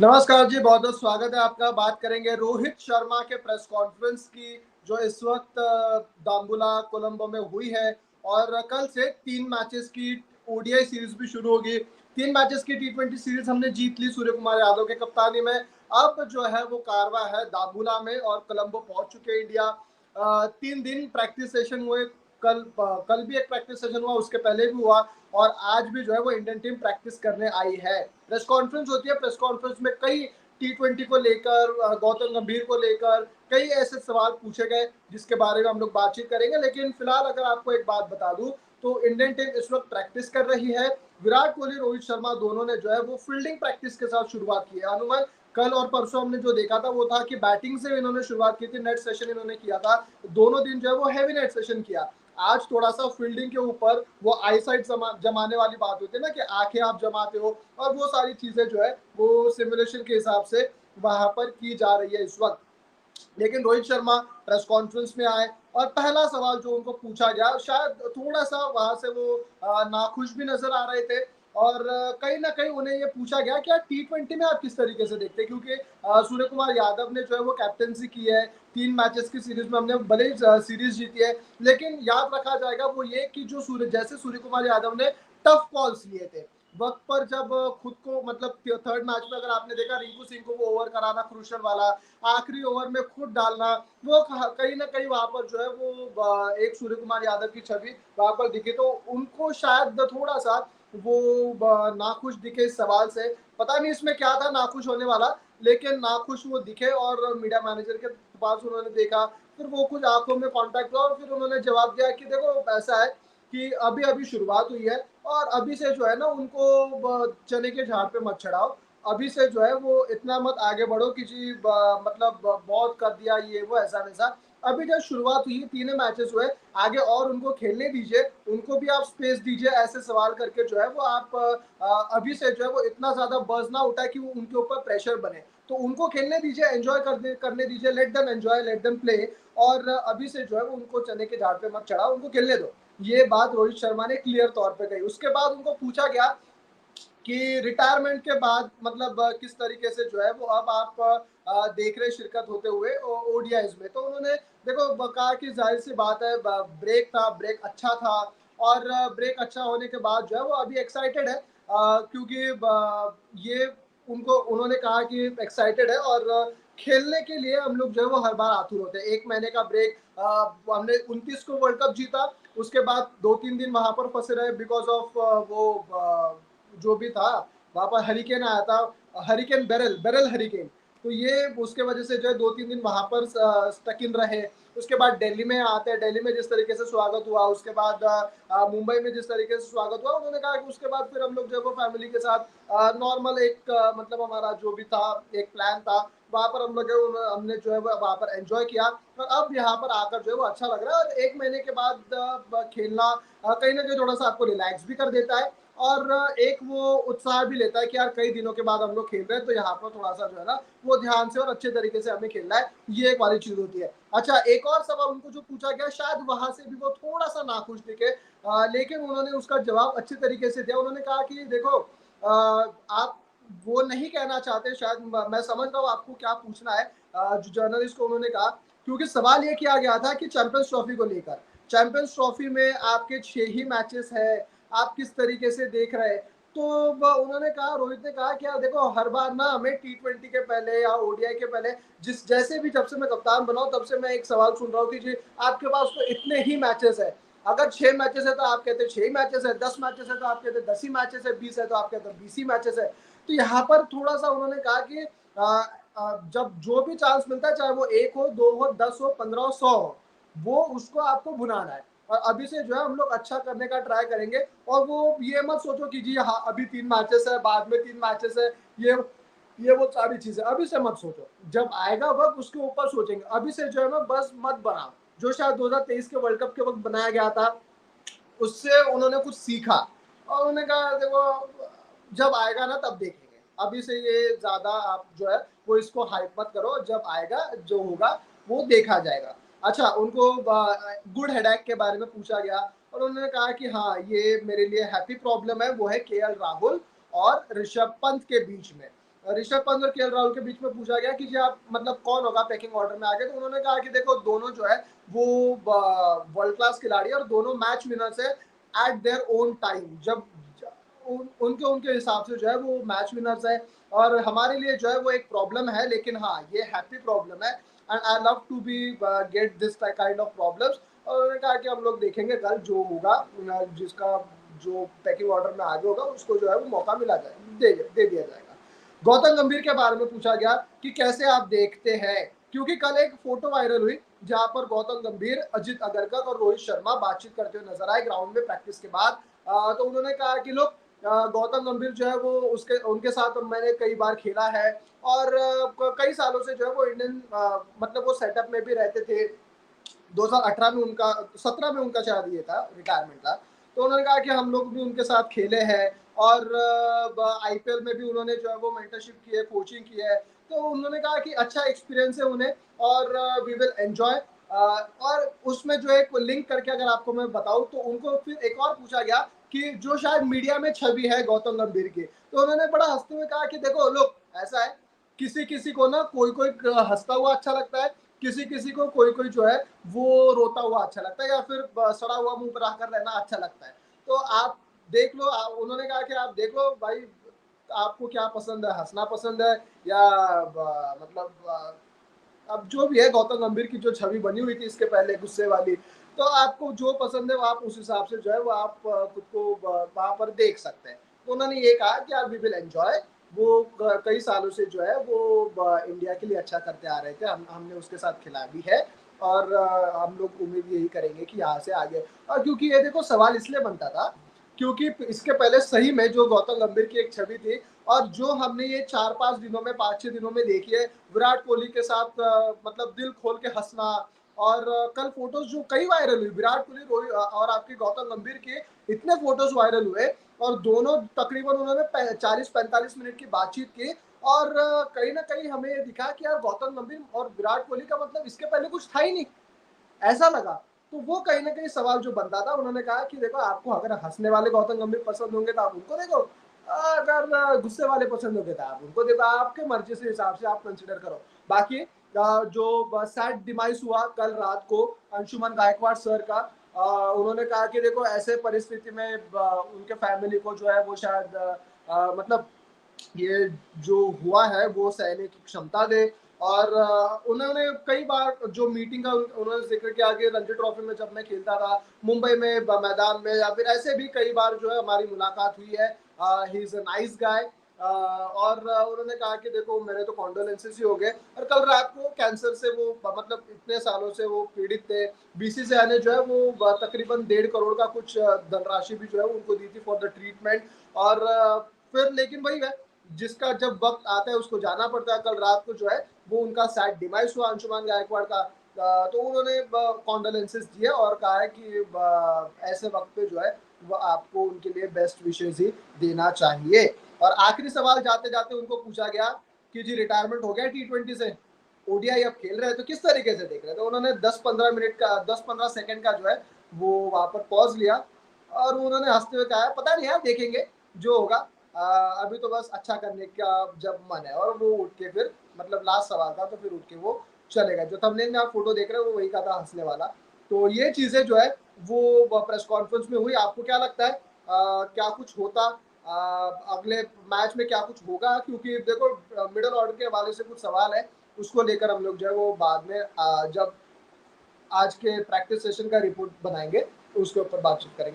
नमस्कार जी, बहुत बहुत स्वागत है आपका। बात करेंगे रोहित शर्मा के प्रेस कॉन्फ्रेंस की, जो इस वक्त दाम्बुला कोलंबो में हुई है। और कल से 3 मैचेस की ओडीआई सीरीज भी शुरू होगी। 3 मैचेस की टी20 सीरीज हमने जीत ली सूर्य कुमार यादव के कप्तानी में। अब जो है वो कारवा है दाम्बुला में और कोलंबो पहुंच चुके हैं इंडिया। 3 दिन प्रैक्टिस सेशन हुए। कल भी एक प्रैक्टिस सेशन हुआ, उसके पहले भी हुआ, और आज भी जो है वो इंडियन टीम प्रैक्टिस करने आई है। प्रेस कॉन्फ्रेंस होती है, प्रेस कॉन्फ्रेंस में कई टी20 को लेकर, गौतम गंभीर को लेकर कई ऐसे सवाल पूछे गए जिसके बारे में हम लोग बातचीत करेंगे। लेकिन फिलहाल अगर आपको एक बात बता दूं तो इंडियन टीम इस वक्त प्रैक्टिस कर रही है। विराट कोहली, रोहित शर्मा दोनों ने जो है वो फील्डिंग प्रैक्टिस के साथ शुरुआत की है। अनुमान कल और परसों हमने जो देखा था वो था कि बैटिंग से इन्होंने शुरुआत की थी, नेट सेशन इन्होंने किया था। दोनों दिन जो है वो हैवी नेट सेशन किया। आज थोड़ा सा फील्डिंग के ऊपर वो आईसाइट जमाने वाली बात होती है ना, कि आंखें आप जमाते हो, और वो सारी चीजें जो है वो सिमुलेशन के हिसाब से वहां पर की जा रही है इस वक्त। लेकिन रोहित शर्मा प्रेस कॉन्फ्रेंस में आए और पहला सवाल जो उनको पूछा गया, शायद थोड़ा सा वहां से वो नाखुश भी नजर आ रहे थे। और कहीं ना कहीं उन्हें ये पूछा गया कि यार टी20 में आप किस तरीके से देखते हैं, क्योंकि सूर्य कुमार यादव ने जो है वो कैप्टनसी की है। 3 मैचेस की सीरीज में हमने भले ही सीरीज जीती है, लेकिन याद रखा जाएगा वो ये कि जो सूर्य कुमार यादव ने टफ कॉल्स लिए थे वक्त पर, जब खुद को मतलब थर्ड मैच में अगर आपने देखा रिंकू सिंह को वो ओवर कराना क्रूशल वाला, आखिरी ओवर में खुद डालना, वो कहीं ना कहीं वहां पर जो है वो एक सूर्य कुमार यादव की छवि वहां पर दिखी। तो उनको शायद थोड़ा सा वो नाखुश दिखे इस सवाल से। पता नहीं इसमें क्या था नाखुश होने वाला, लेकिन नाखुश वो दिखे और मीडिया मैनेजर के पास उन्होंने देखा, फिर वो कुछ आंखों में कांटेक्ट हुआ और फिर उन्होंने जवाब दिया कि देखो ऐसा है कि अभी अभी शुरुआत हुई है, और अभी से जो है ना उनको चने के झाड़ पे मत चढ़ाओ। अभी से जो है वो इतना मत आगे बढ़ो कि जी मतलब बहुत कर दिया ये वो ऐसा वैसा। अभी जब शुरुआत हुई, 3 मैचेस हुए, आगे और उनको खेलने दीजिए, उनको भी आप स्पेस दीजिए। ऐसे सवाल करके जो है वो आप अभी से जो है वो इतना ज्यादा बज ना उठाए कि वो उनके ऊपर प्रेशर बने। तो उनको खेलने दीजिए, एंजॉय करने दीजिए, let them enjoy, let them play. और अभी से जो है वो उनको चने के झाड़ पे मत चढ़ाओ, उनको खेलने दो। ये बात रोहित शर्मा ने क्लियर तौर पे कही। उसके बाद उनको पूछा गया कि रिटायरमेंट के बाद मतलब किस तरीके से जो है वो अब आप देख रहे शिरकत होते हुए ओडीआईज में। तो उन्होंने देखो कहा कि जाहिर सी बात है, ब्रेक था, ब्रेक अच्छा था, और ब्रेक अच्छा होने के बाद जो है वो अभी एक्साइटेड है, क्योंकि ये उनको उन्होंने कहा कि एक्साइटेड है, और खेलने के लिए हम लोग जो है वो हर बार आतुर होते हैं। 1 महीने का ब्रेक, हमने 29 को वर्ल्ड कप जीता, उसके बाद 2-3 दिन वहां पर फंसे रहे बिकॉज ऑफ वो जो भी था, वहां पर हरिकेन आया था, हरिकेन बेरल बेरल हरिकेन। तो ये उसके वजह से जो है 2-3 दिन वहां पर स्टक इन रहे। उसके बाद दिल्ली में आते हैं, दिल्ली में जिस तरीके से स्वागत हुआ, उसके बाद मुंबई में जिस तरीके से स्वागत हुआ, उन्होंने कहा कि उसके बाद फिर हम लोग जो है वो फैमिली के साथ नॉर्मल एक मतलब हमारा जो भी था एक प्लान था, वहां पर हम लोग हमने जो है वहां पर एंजॉय किया। और अब यहाँ पर आकर जो है वो अच्छा लग रहा है, और 1 महीने के बाद खेलना कहीं ना कहीं थोड़ा सा आपको रिलैक्स भी कर देता है, और एक वो उत्साह भी लेता है कि यार कई दिनों के बाद हम लोग खेल रहे हैं, तो यहाँ पर थोड़ा सा जो है ना वो ध्यान से और अच्छे तरीके से हमें खेलना है, ये एक वाली चीज होती है। अच्छा, एक और सवाल उनको जो पूछा गया, शायद वहां से भी वो थोड़ा सा नाखुश दिखे, लेकिन उन्होंने उसका जवाब अच्छे तरीके से दिया। उन्होंने कहा कि देखो आप वो नहीं कहना चाहते, शायद मैं समझ रहा हूँ आपको क्या पूछना है, जो जर्नलिस्ट को उन्होंने कहा, क्योंकि सवाल ये किया गया था कि चैंपियंस ट्रॉफी को लेकर, चैंपियंस ट्रॉफी में आपके 6 ही मैचेस है, आप किस तरीके से देख रहे हैं। तो उन्होंने कहा, रोहित ने कहा कि यार देखो हर बार ना हमें टी20 के पहले या ओडीआई के पहले, जिस जैसे भी जब से मैं कप्तान बना हूं तब से मैं एक सवाल सुन रहा हूँ कि जी आपके पास तो इतने ही मैचेस है। अगर 6 मैचेस है तो आप कहते हैं 6 ही मैचेस है, 10 मैचेस है तो आप कहते हैं 10 ही मैचेस है, 20 है तो आप कहते हैं 20 ही मैचेस है। तो यहाँ पर थोड़ा सा उन्होंने कहा कि जब जो भी चांस मिलता है, चाहे वो 1 हो, 2 हो, 10 हो, 15 हो, 100 हो, वो उसको आपको भुनाना है। और अभी से जो है हम लोग अच्छा करने का ट्राई करेंगे। और वो ये मत सोचो कि जी हाँ अभी 3 मैचेस है, बाद में 3 मैचेस है, ये वो सारी चीजें अभी से मत सोचो। जब आएगा वक्त उसके ऊपर सोचेंगे। अभी से जो है ना बस मत बनाओ, जो शायद 2023 के वर्ल्ड कप के वक्त बनाया गया था, उससे उन्होंने कुछ सीखा। और उन्होंने कहा देखो जब आएगा ना तब देखेंगे, अभी से ये ज्यादा आप जो है वो इसको हाइप मत करो, जब आएगा जो होगा वो देखा जाएगा। अच्छा, उनको गुड हेडेक के बारे में पूछा गया, और उन्होंने कहा कि हाँ ये मेरे लिए हैप्पी प्रॉब्लम है, वो है केएल राहुल और ऋषभ पंत के बीच में। ऋषभ पंत और केएल राहुल के बीच में पूछा गया कि जी आप मतलब कौन होगा पैकिंग ऑर्डर में आगे, तो उन्होंने कहा कि देखो दोनों जो है वो वर्ल्ड क्लास खिलाड़ी है और दोनों मैच विनर्स है एट देयर ओन टाइम, जब उनके उनके हिसाब से जो है वो मैच विनर्स है। और हमारे लिए जो है वो एक प्रॉब्लम है, लेकिन हाँ ये हैप्पी प्रॉब्लम है and I love to be get this kind of problems. और उन्होंने कहा कि हम लोग देखेंगे कल जो होगा, जिसका जो पैकिंग ऑर्डर में आगे होगा उसको जो है वो मौका मिला जाए दे दिया जाएगा। गौतम गंभीर के बारे में पूछा गया कि कैसे आप देखते हैं, क्योंकि कल एक फोटो वायरल हुई जहां पर गौतम गंभीर, अजित अगरकर और रोहित शर्मा बातचीत करते हुए नजर आए ग्राउंड में प्रैक्टिस के बाद। तो उन्होंने कहा कि लोग गौतम गंभीर जो है वो उसके उनके साथ मैंने कई बार खेला है और कई सालों से जो है वो इंडियन मतलब वो सेटअप में भी रहते थे। 2018 में उनका 17 में उनका शायद ये था रिटायरमेंट था। तो उन्होंने कहा कि हम लोग भी उनके साथ खेले हैं और आईपीएल में भी उन्होंने जो है वो मेंटरशिप की है, कोचिंग की है। तो उन्होंने कहा कि अच्छा एक्सपीरियंस है उन्हें और वी विल एंजॉय। और उसमें जो एक लिंक करके अगर आपको मैं बताऊं तो उनको फिर एक और पूछा गया कि जो शायद मीडिया में छवि है गौतम गंभीर की, तो उन्होंने बड़ा हंसते हुए कहा कि देखो लोग ऐसा है, किसी किसी को ना कोई कोई हंसता हुआ अच्छा लगता है, किसी किसी को कोई कोई जो है वो रोता हुआ अच्छा लगता है या फिर सड़ा हुआ मुंह पर आकर रहना अच्छा लगता है। तो आप देख लो, उन्होंने कहा कि आप देख लो भाई आपको क्या पसंद है, हंसना पसंद है या मतलब अब जो भी है गौतम गंभीर की जो छवि बनी हुई थी इसके पहले गुस्से वाली, तो आपको जो पसंद है वो आप उस हिसाब से जो है वो आप खुद को वहां पर देख सकते हैं। तो उन्होंने ये कहा कि आप वी विल एंजॉय। वो कई सालों से जो है वो इंडिया के लिए अच्छा करते आ रहे थे, हमने उसके साथ खिला भी है और हम लोग उम्मीद यही करेंगे कि यहाँ से आगे। और क्योंकि ये देखो सवाल इसलिए बनता था क्योंकि इसके पहले सही में जो गौतम गंभीर की एक छवि थी और जो हमने ये 4-5 दिनों में 5-6 दिनों में देखी है विराट कोहली के साथ मतलब दिल खोल के हंसना। और कल फोटोज जो कई वायरल हुई विराट कोहली रोहित और आपके गौतम गंभीर के इतने फोटोज वायरल हुए और दोनों तकरीबन उन्होंने 40-45 मिनट की बातचीत की। और कहीं ना कहीं हमें ये दिखा कि यार गौतम गंभीर और विराट कोहली का मतलब इसके पहले कुछ था ही नहीं, ऐसा लगा। तो वो कहीं ना कहीं सवाल जो बनता था, उन्होंने कहा कि देखो आपको अगर हंसने वाले गौतम गंभीर पसंद होंगे तो आप उनको देखो, अगर गुस्से वाले पसंद होंगे तो आप उनको देखो, आपके मर्जी से हिसाब से आप कंसिडर करो। बाकी जो सैड डिमाइस हुआ कल रात को अंशुमन गायकवाड़ सर का, उन्होंने कहा कि देखो ऐसे परिस्थिति में उनके फैमिली को जो है वो शायद मतलब ये जो हुआ है वो सहने की क्षमता दे। और उन्होंने कई बार जो मीटिंग का उन्होंने जिक्र किया कि रणजी ट्रॉफी में जब मैं खेलता था मुंबई में मैदान में या फिर ऐसे भी कई बार जो है हमारी मुलाकात हुई है, he is a nice guy. और उन्होंने कहा कि देखो मेरे तो कॉन्डोलेंसेस ही हो गए। और कल रात को कैंसर से वो मतलब इतने सालों से वो पीड़ित थे, बीसीसीआई ने जो है वो तकरीबन 1.5 करोड़ का कुछ धनराशि भी जो है उनको दी थी फॉर द ट्रीटमेंट। और फिर लेकिन वही है, जिसका जब वक्त आता है उसको जाना पड़ता है। कल रात को जो है वो उनका सैड डिमाइस हुआ अंशुमान गायकवाड़ का। तो उन्होंने कॉन्डोलेंसेस दिए और कहा है कि ऐसे वक्त पे जो है वो आपको उनके लिए बेस्ट विशेष ही देना चाहिए। और आखिरी सवाल जाते जाते उनको पूछा गया कि जी रिटायरमेंट हो गया T20 से, ओडीआई अब खेल रहे हैं तो किस तरीके से देख रहे हैं। तो उन्होंने 10-15 मिनट का 10-15 सेकंड का जो है वो वहां पर पॉज लिया और उन्होंने हंसते हुए कहा पता नहीं यार देखेंगे जो होगा, अभी तो बस अच्छा करने का जब मन है। और वो उठ के फिर मतलब लास्ट सवाल था तो फिर उठ के वो चले गए। जो थंबनेल में आप फोटो देख रहे हो वो वही का था हंसने वाला। तो ये चीजें जो है वो प्रेस कॉन्फ्रेंस में हुई। आपको क्या लगता है क्या कुछ होता अगले मैच में, क्या कुछ होगा? क्योंकि देखो मिडिल ऑर्डर के हवाले से कुछ सवाल है, उसको लेकर हम लोग जो है वो बाद में जब आज के प्रैक्टिस सेशन का रिपोर्ट बनाएंगे तो उसके ऊपर बातचीत करेंगे।